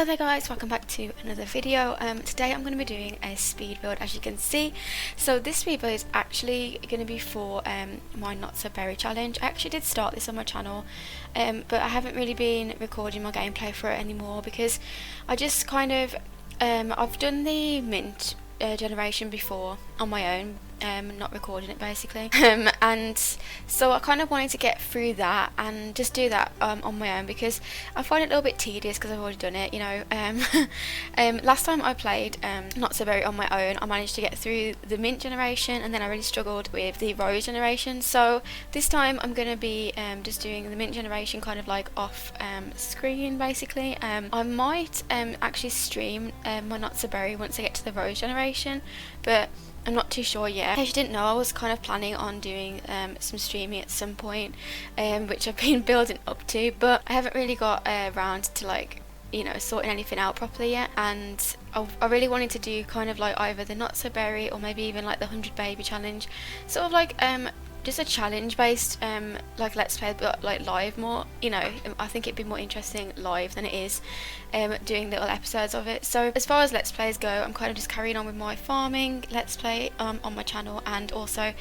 there guys, welcome back to another video. Today I'm going to be doing a speed build, as you can see. So this speed build is actually going to be for my not so berry challenge. I actually did start this on my channel, but I haven't really been recording my gameplay for it anymore because I just kind of I've done the mint generation before on my own, not recording it basically, and so I kind of wanted to get through that and just do that on my own because I find it a little bit tedious because I've already done it, you know. Last time I played Not So Berry on my own, I managed to get through the mint generation and then I really struggled with the rose generation. So this time I'm going to be just doing the mint generation kind of like off screen basically. I might actually stream my Not So Berry once I get to the rose generation, but I'm not too sure yet. If you didn't know, I was kind of planning on doing some streaming at some point, which I've been building up to, but I haven't really got around to, like, you know, sorting anything out properly yet. And I really wanted to do kind of like either the Not So Berry or maybe even like the 100 baby challenge, sort of like just a challenge based like let's play, but like live more, you know. I think it'd be more interesting live than it is doing little episodes of it. So as far as let's plays go, I'm kind of just carrying on with my farming let's play on my channel, and also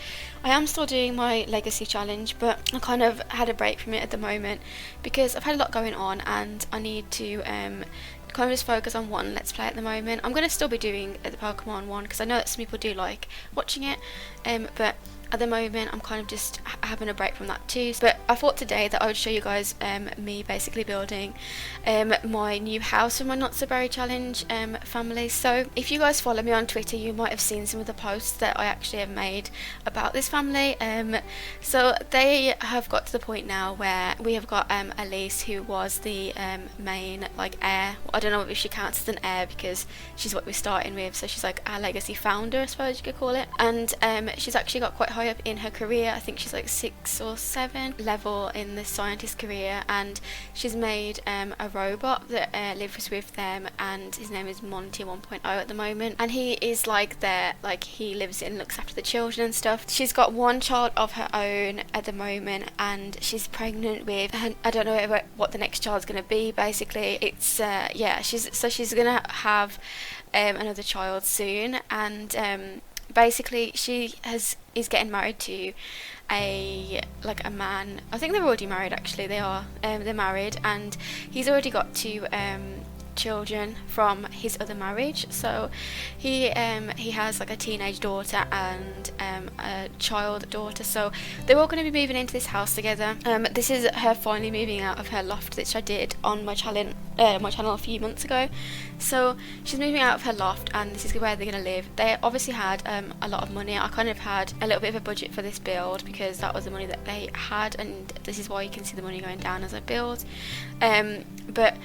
I am still doing my legacy challenge, but I kind of had a break from it at the moment because I've had a lot going on and I need to kind of just focus on one let's play at the moment. I'm going to still be doing the Pokemon one because I know that some people do like watching it, but at the moment I'm kind of just having a break from that too. But I thought today that I would show you guys me basically building my new house for my Not So Berry challenge family. So if you guys follow me on Twitter, you might have seen some of the posts that I actually have made about this family. So they have got to the point now where we have got Elise, who was the main like heir. I don't know if she counts as an heir because she's what we're starting with, so she's like our legacy founder, I suppose you could call it. And she's actually got quite high up in her career. I think she's like 6 or 7 level in the scientist career, and she's made a robot that lives with them, and his name is Monty 1.0 at the moment, and he is like their, like, he lives in, looks after the children and stuff. She's got one child of her own at the moment, and she's pregnant with, I don't know what the next child's going to be basically. It's yeah, she's gonna have another child soon, and basically she is getting married to a man. I think they're already married actually. They're married, and he's already got 2 children from his other marriage. So he has like a teenage daughter and a child daughter, so they're all going to be moving into this house together. This is her finally moving out of her loft, which I did on my channel a few months ago. So she's moving out of her loft, and this is where they're going to live. They obviously had a lot of money. I kind of had a little bit of a budget for this build because that was the money that they had, and this is why you can see the money going down as I build. But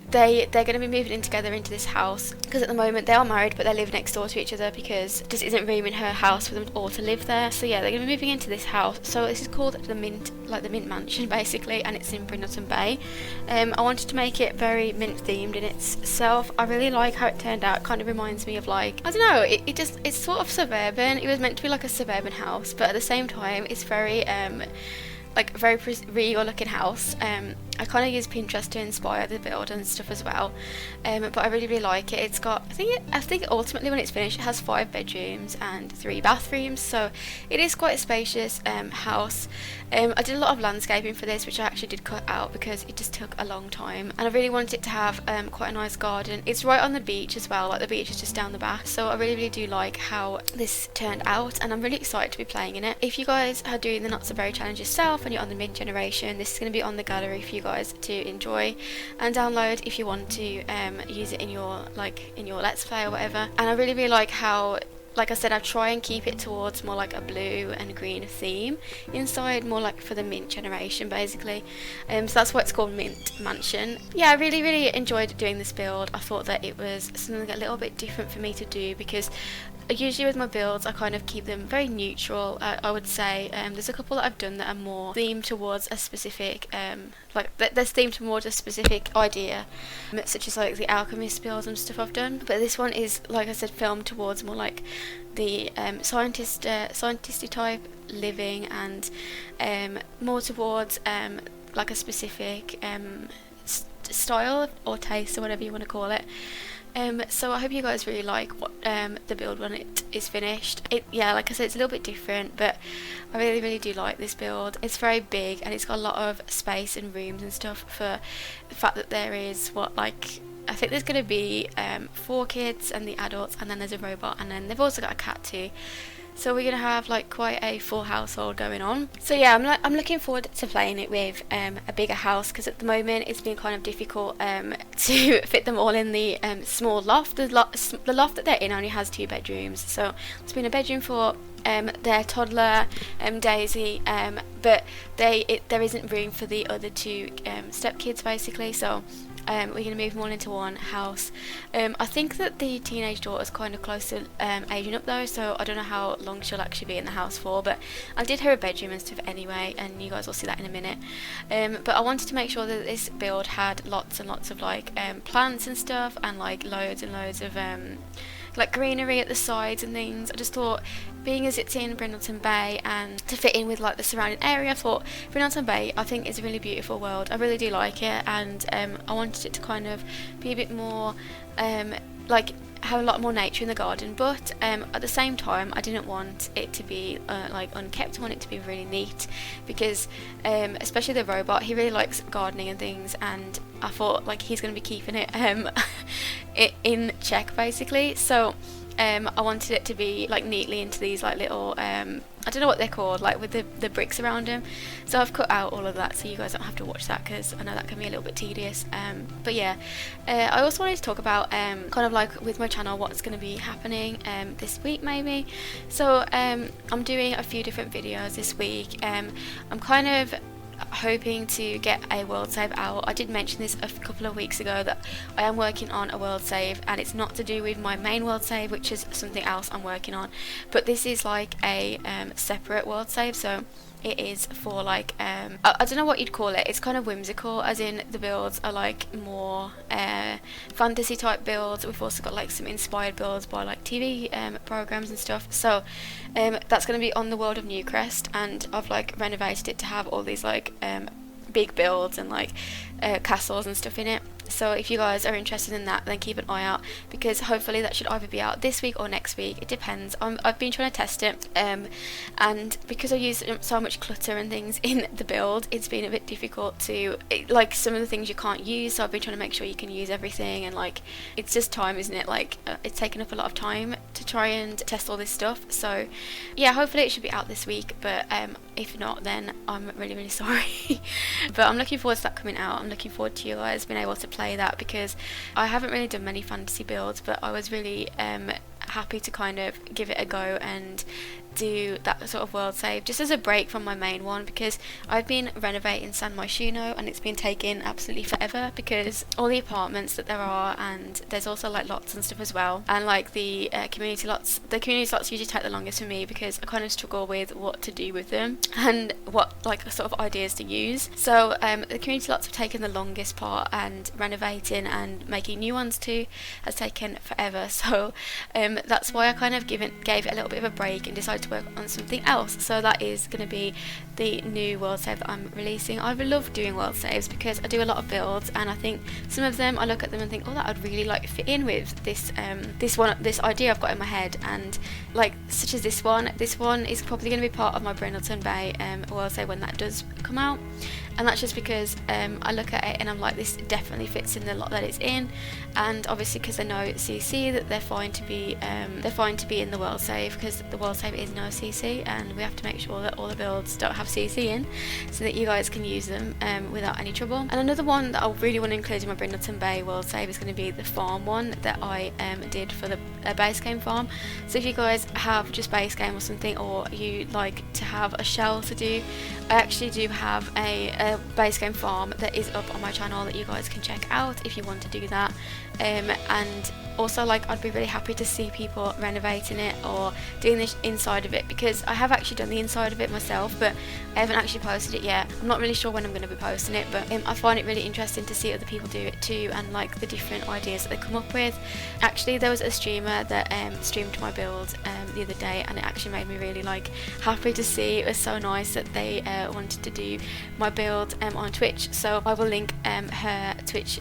they're going to be moving in together into this house because at the moment they are married, but they live next door to each other because there just isn't room in her house for them all to live there. So yeah, they're going to be moving into this house. So this is called the mint, like the mint mansion basically, and it's in Brindleton Bay. I wanted to make it very mint themed in itself. I really like how it turned out. It kind of reminds me of, like, I don't know, it's sort of suburban. It was meant to be like a suburban house, but at the same time it's very like a very regal looking house. I kind of use Pinterest to inspire the build and stuff as well, but I really like it. It's got, I think ultimately when it's finished it has 5 bedrooms and 3 bathrooms, so it is quite a spacious house. I did a lot of landscaping for this, which I actually did cut out because it just took a long time, and I really wanted it to have quite a nice garden. It's right on the beach as well, like the beach is just down the back, so I really do like how this turned out, and I'm really excited to be playing in it. If you guys are doing the Not So Berry challenge yourself and you're on the mint generation, this is going to be on the gallery for you guys to enjoy and download if you want to use it in your let's play or whatever. And I really like how, like I said, I try and keep it towards more like a blue and green theme inside, more like for the mint generation basically. So that's why it's called Mint Mansion. Yeah, I really enjoyed doing this build. I thought that it was something a little bit different for me to do because usually with my builds I kind of keep them very neutral. I would say there's a couple that I've done that are more themed towards a specific like there's themed towards a specific idea, such as like the alchemist builds and stuff I've done, but this one is, like I said, filmed towards more like the scientisty type living, and more towards like a specific style or taste or whatever you want to call it. So I hope you guys really like what the build when it is finished. Yeah, like I said, it's a little bit different, but I really do like this build. It's very big and it's got a lot of space and rooms and stuff for the fact that there is I think there's going to be 4 kids and the adults, and then there's a robot, and then they've also got a cat too. So we're gonna have like quite a full household going on. So yeah, I'm looking forward to playing it with a bigger house, because at the moment it's been kind of difficult to fit them all in the small loft. The loft that they're in only has 2 bedrooms, so it's been a bedroom for their toddler, Daisy, but there isn't room for the other 2 step kids basically. So we're going to move them all into one house. I think that the teenage daughter's kind of close to aging up though, so I don't know how long she'll actually be in the house for, but I did her a bedroom and stuff anyway, and you guys will see that in a minute. But I wanted to make sure that this build had lots and lots of like plants and stuff, and like loads and loads of like greenery at the sides and things. I just thought, being as it's in Brindleton Bay and to fit in with like the surrounding area, I thought Brindleton Bay I think is a really beautiful world. I really do like it, and I wanted it to kind of be a bit more like have a lot more nature in the garden, but at the same time I didn't want it to be like unkept. I want it to be really neat, because especially the robot, he really likes gardening and things, and I thought like he's going to be keeping it in check basically. So I wanted it to be like neatly into these like little I don't know what they're called, like with the bricks around them. So I've cut out all of that so you guys don't have to watch that, because I know that can be a little bit tedious. But yeah, I also wanted to talk about kind of like with my channel what's going to be happening this week maybe. So I'm doing a few different videos this week. I'm kind of hoping to get a world save out. I did mention this a couple of weeks ago that I am working on a world save, and it's not to do with my main world save, which is something else I'm working on, but this is like a separate world save. So it is for like I don't know what you'd call it. It's kind of whimsical, as in the builds are like more fantasy type builds. We've also got like some inspired builds by like TV programs and stuff. So that's going to be on the world of Newcrest, and I've like renovated it to have all these like big builds and like castles and stuff in it. So if you guys are interested in that, then keep an eye out, because hopefully that should either be out this week or next week. It depends. I've been trying to test it, and because I use so much clutter and things in the build, it's been a bit difficult to like some of the things you can't use. So I've been trying to make sure you can use everything, and like it's just time, isn't it? Like it's taken up a lot of time to try and test all this stuff. So yeah, hopefully it should be out this week, but if not, then I'm really sorry. But I'm looking forward to that coming out. I'm looking forward to you guys being able to play that, because I haven't really done many fantasy builds, but I was really happy to kind of give it a go and do that sort of world save just as a break from my main one, because I've been renovating San Myshuno and it's been taking absolutely forever, because all the apartments that there are, and there's also like lots and stuff as well, and like the community lots usually take the longest for me, because I kind of struggle with what to do with them and what like sort of ideas to use. So the community lots have taken the longest part, and renovating and making new ones too has taken forever. So that's why I kind of gave it a little bit of a break and decided to work on something else. So that is going to be the new world save that I'm releasing. I love doing world saves because I do a lot of builds, and I think some of them I look at them and think, oh, that would really like fit in with this this idea I've got in my head, and like such as this one is probably going to be part of my Brindleton Bay world save when that does come out. And that's just because I look at it and I'm like, this definitely fits in the lot that it's in, and obviously because I know CC that they're fine to be in the world save, because the world save is no CC, and we have to make sure that all the builds don't have CC in, so that you guys can use them without any trouble. And another one that I really want to include in my Brindleton Bay world save is going to be the farm one that I did for the base game farm. So if you guys have just base game or something, or you like to have a shell to do, I actually do have a base game farm that is up on my channel that you guys can check out if you want to do that. And also like I'd be really happy to see people renovating it or doing the inside of it, because I have actually done the inside of it myself, but I haven't actually posted it yet. I'm not really sure when I'm going to be posting it, but I find it really interesting to see other people do it too, and like the different ideas that they come up with. Actually, there was a streamer that streamed my build the other day, and it actually made me really like happy to see. It was so nice that they wanted to do my build on Twitch, so I will link her Twitch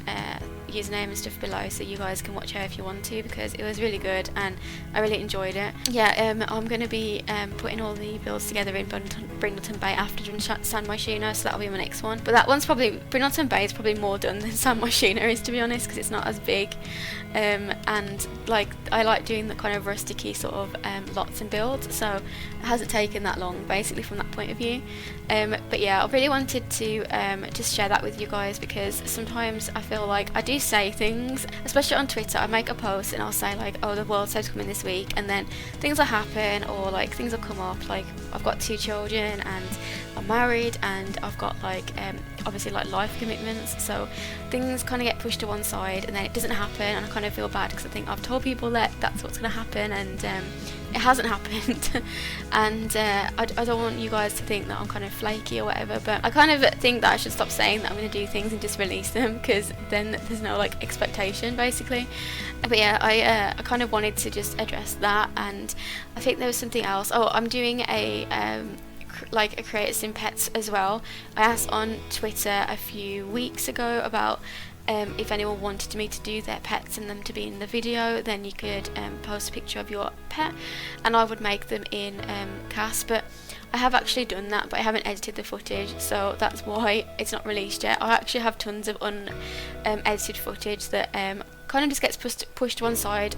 username and stuff below, so you guys can watch her if you want to, because it was really good and I really enjoyed it. Yeah, I'm going to be putting all the builds together in Brindleton Bay after doing San Myshuno, so that'll be my next one. But that one's probably, Brindleton Bay is probably more done than San Myshuno is, to be honest, because it's not as big, and like I like doing the kind of rusticy sort of lots and builds, so it hasn't taken that long basically from that point of view. But yeah, I really wanted to just share that with you guys, because sometimes I feel like I do say things, especially on Twitter. I make a post and I'll say like, oh, the world says coming this week, and then things will happen, or like things will come up, like I've got 2 children and I'm married and I've got like obviously like life commitments, so things kind of get pushed to one side and then it doesn't happen, and I kind of feel bad because I think I've told people that that's what's going to happen, and it hasn't happened. And I don't want you guys to think that I'm kind of flaky or whatever, but I kind of think that I should stop saying that I'm going to do things and just release them, because then there's no like expectation basically. But yeah, I kind of wanted to just address that, and I think there was something else. Oh, I'm doing a like a Create Sim Pets as well. I asked on Twitter a few weeks ago about if anyone wanted me to do their pets and them to be in the video, then you could post a picture of your pet and I would make them in cast. But I have actually done that, but I haven't edited the footage, so that's why it's not released yet. I actually have tons of unedited footage that kind of just gets pushed to one side.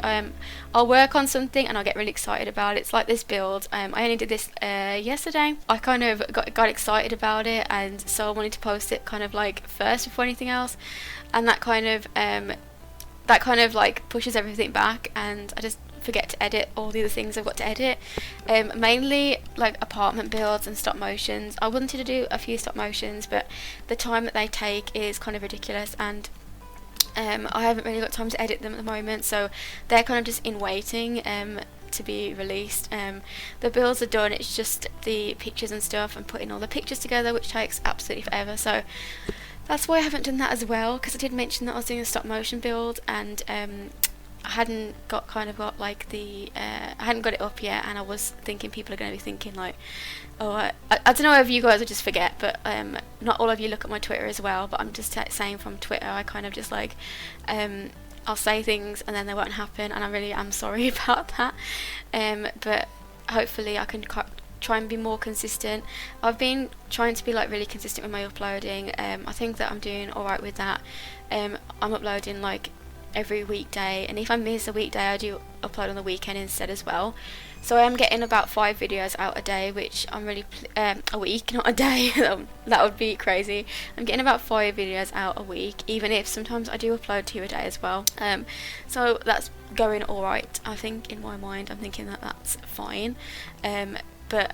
I'll work on something and I'll get really excited about it. It's like this build. I only did this yesterday. I kind of got excited about it, and so I wanted to post it kind of like first before anything else, and that kind of like pushes everything back, and I just forget to edit all the other things I've got to edit, mainly like apartment builds and stop motions. I wanted to do a few stop motions, but the time that they take is kind of ridiculous, and I haven't really got time to edit them at the moment, so they're kind of just in waiting to be released. The builds are done, it's just the pictures and stuff and putting all the pictures together, which takes absolutely forever, so that's why I haven't done that as well, because I did mention that I was doing a stop motion build, and I hadn't got like the I hadn't got it up yet, and I was thinking people are going to be thinking like, oh, I don't know if you guys would just forget, but not all of you look at my Twitter as well, but I'm just saying from Twitter, I kind of just like I'll say things and then they won't happen, and I really am sorry about that, but hopefully I can try and be more consistent. I've been trying to be like really consistent with my uploading. I think that I'm doing alright with that. I'm uploading like every weekday, and if I miss a weekday I do upload on the weekend instead as well, so I am getting about 5 videos out a day, which I'm really a week, not a day. That would be crazy. I'm getting about 5 videos out a week, even if sometimes I do upload 2 a day as well, so that's going alright. I think in my mind I'm thinking that that's fine, but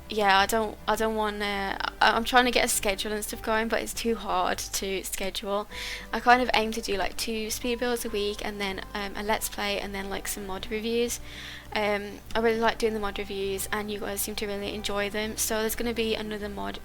yeah, I don't want to. I'm trying to get a schedule and stuff going, but it's too hard to schedule. I kind of aim to do like 2 speed builds a week, and then a let's play, and then like some mod reviews. I really like doing the mod reviews, and you guys seem to really enjoy them, so there's going to be another mod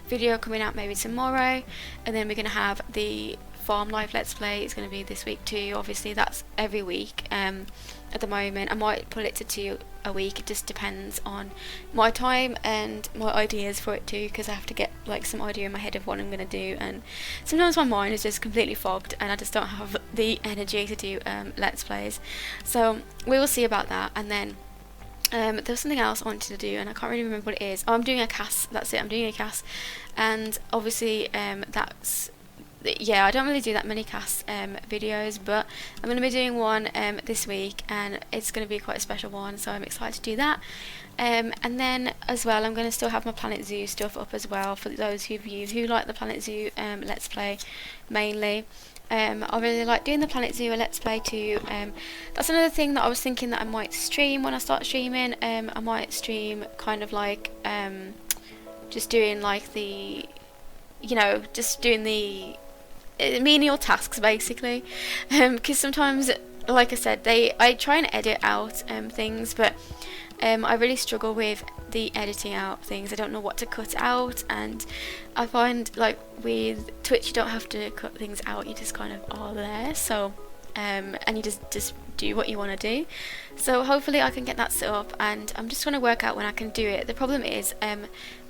video coming out maybe tomorrow, and then we're going to have the farm life let's play. It's going to be this week too. Obviously that's every week. At the moment I might put it to 2 a week. It just depends on my time and my ideas for it too, because I have to get like some idea in my head of what I'm going to do, and sometimes my mind is just completely fogged and I just don't have the energy to do let's plays, so we will see about that. And then there was something else I wanted to do and I can't really remember what it is. Oh, I'm doing a cast, that's it, I'm doing a cast, and obviously that's, yeah, I don't really do that many cast videos, but I'm going to be doing one this week, and it's going to be quite a special one, so I'm excited to do that. And then as well, I'm going to still have my Planet Zoo stuff up as well for those of you who like the Planet Zoo let's play mainly. I really like doing the Planet Zoo let's play too. That's another thing that I was thinking that I might stream when I start streaming. I might stream kind of like just doing like the, you know, just doing the menial tasks basically, because sometimes like I said, I try and edit out things, but I really struggle with the editing out things. I don't know what to cut out, and I find like with Twitch you don't have to cut things out, you just kind of are there. So and you just do what you want to do. So hopefully I can get that set up, and I'm just trying to work out when I can do it. The problem is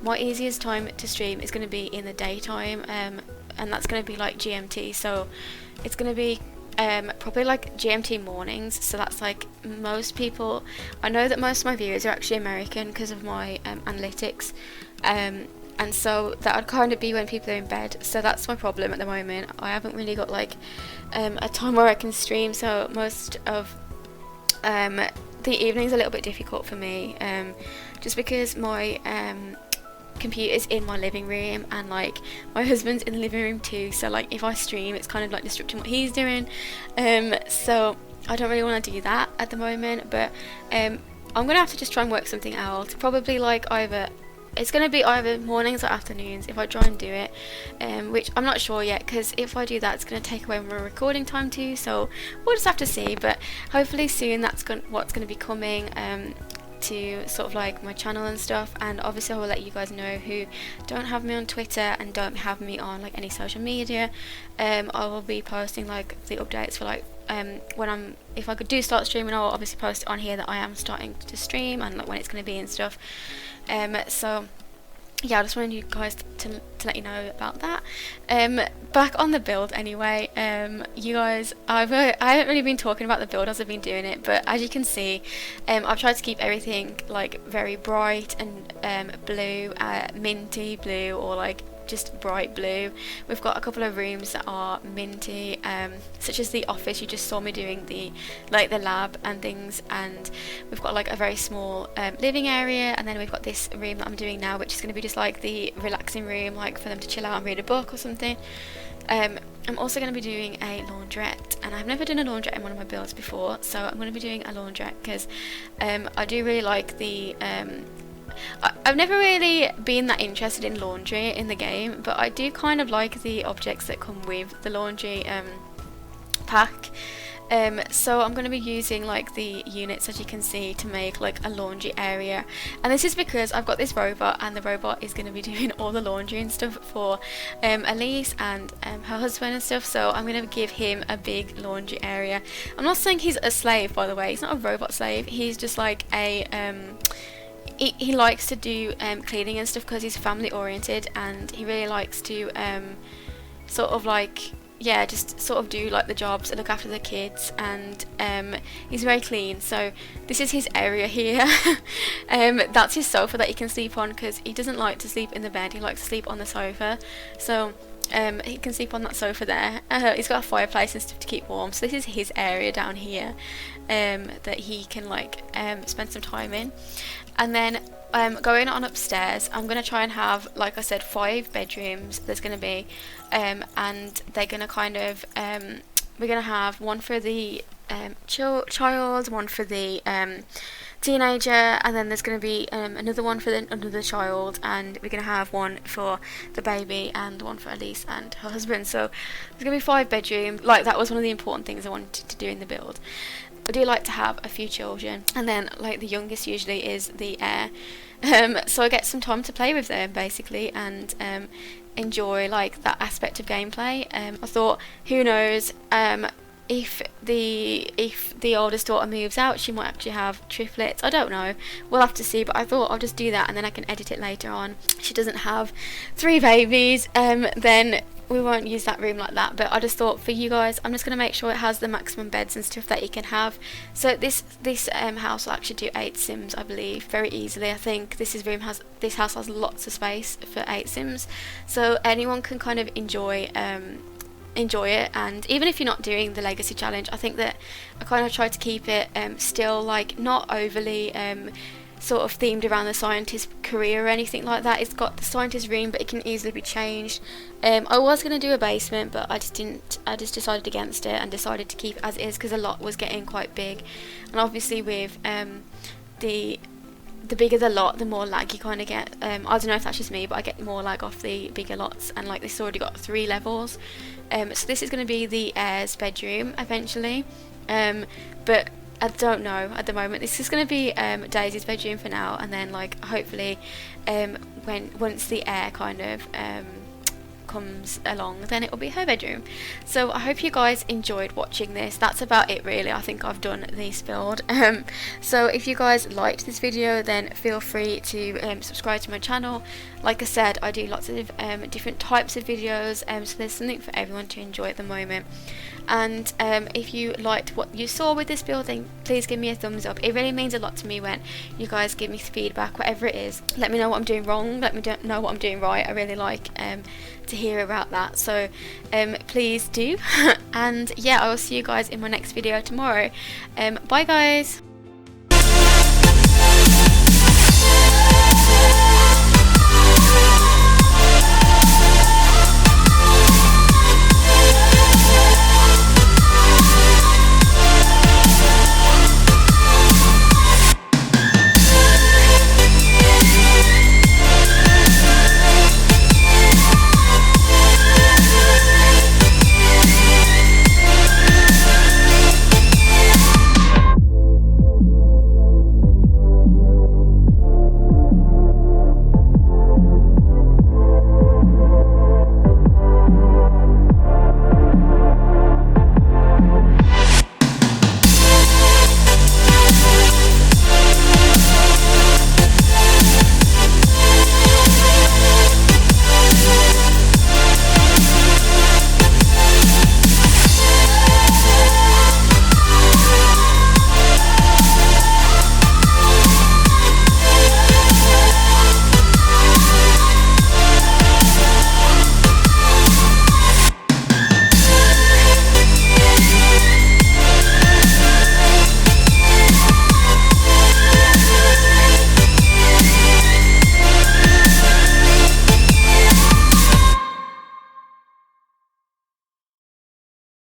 my easiest time to stream is going to be in the daytime, and that's going to be like GMT, so it's going to be probably like GMT mornings. So that's like most people, I know that most of my viewers are actually American because of my analytics, and so that would kind of be when people are in bed. So that's my problem at the moment. I haven't really got like a time where I can stream, so most of the evening's a little bit difficult for me, just because my computer's in my living room, and like my husband's in the living room too, so like if I stream it's kind of like disrupting what he's doing, so I don't really want to do that at the moment. But I'm gonna have to just try and work something out, probably like it's going to be either mornings or afternoons if I try and do it, which I'm not sure yet, because if I do that it's going to take away my recording time too, so we'll just have to see. But hopefully soon that's what's going to be coming to sort of like my channel and stuff. And obviously I will let you guys know who don't have me on Twitter and don't have me on like any social media. I will be posting like the updates for like if I do start streaming, I'll obviously post on here that I am starting to stream and like when it's going to be and stuff. So yeah, I just wanted you guys to let you know about that. Back on the build anyway, you guys, I haven't really been talking about the build as I've been doing it, but as you can see, I've tried to keep everything like very bright and blue, minty blue, or like just bright blue. We've got a couple of rooms that are minty, such as the office you just saw me doing the lab and things, and we've got like a very small living area, and then we've got this room that I'm doing now, which is going to be just like the relaxing room, like for them to chill out and read a book or something. I'm also going to be doing a laundrette, and I've never done a laundrette in one of my builds before, so I'm going to be doing a laundrette because I do really like the I've never really been that interested in laundry in the game, but I do kind of like the objects that come with the laundry pack. So I'm going to be using like the units, as you can see, to make like a laundry area, and this is because I've got this robot, and the robot is going to be doing all the laundry and stuff for Elise and her husband and stuff. So I'm going to give him a big laundry area. I'm not saying he's a slave, by the way. He's not a robot slave. He's just like a he likes to do cleaning and stuff because he's family oriented, and he really likes to sort of like, yeah, just sort of do like the jobs and look after the kids, and he's very clean. So this is his area here. That's his sofa that he can sleep on, because he doesn't like to sleep in the bed, he likes to sleep on the sofa. So he can sleep on that sofa there. He's got a fireplace and stuff to keep warm, so this is his area down here that he can like spend some time in. And then going on upstairs, I'm going to try and have, like I said, 5 bedrooms there's going to be, and they're going to kind of we're going to have one for the child, one for the teenager, and then there's going to be another one for another child, and we're going to have one for the baby and one for Elise and her husband. So there's going to be 5 bedrooms. Like, that was one of the important things I wanted to do in the build. I do like to have a few children, and then like the youngest usually is the heir, so I get some time to play with them basically, and enjoy like that aspect of gameplay. I thought, who knows, if the oldest daughter moves out, she might actually have triplets. I don't know, we'll have to see, but I thought I'll just do that and then I can edit it later on. She doesn't have 3 babies, then we won't use that room like that. But I just thought, for you guys, I'm just going to make sure it has the maximum beds and stuff that you can have. So this house will actually do 8 sims, I believe, very easily. I think this house has lots of space for 8 sims, so anyone can kind of enjoy it. And even if you're not doing the legacy challenge, I think that I kind of tried to keep it still like not overly sort of themed around the scientist career or anything like that. It's got the scientist room, but it can easily be changed. I was going to do a basement, but I just decided against it and decided to keep it as is, because a lot was getting quite big, and obviously with the bigger the lot, the more lag you kind of get. I don't know if that's just me, but I get more lag off the bigger lots, and like this already got 3 levels. So this is going to be the heir's bedroom eventually. But I don't know at the moment. This is going to be Daisy's bedroom for now, and then like hopefully once the air kind of comes along, then it will be her bedroom. So I hope you guys enjoyed watching this. That's about it really. I think I've done this build. So if you guys liked this video, then feel free to subscribe to my channel. Like I said, I do lots of different types of videos, so there's something for everyone to enjoy at the moment. And if you liked what you saw with this build, then please give me a thumbs up. It really means a lot to me when you guys give me feedback, whatever it is. Let me know what I'm doing wrong, let me know what I'm doing right. I really like to hear about that, so please do. And yeah, I will see you guys in my next video tomorrow. Bye guys.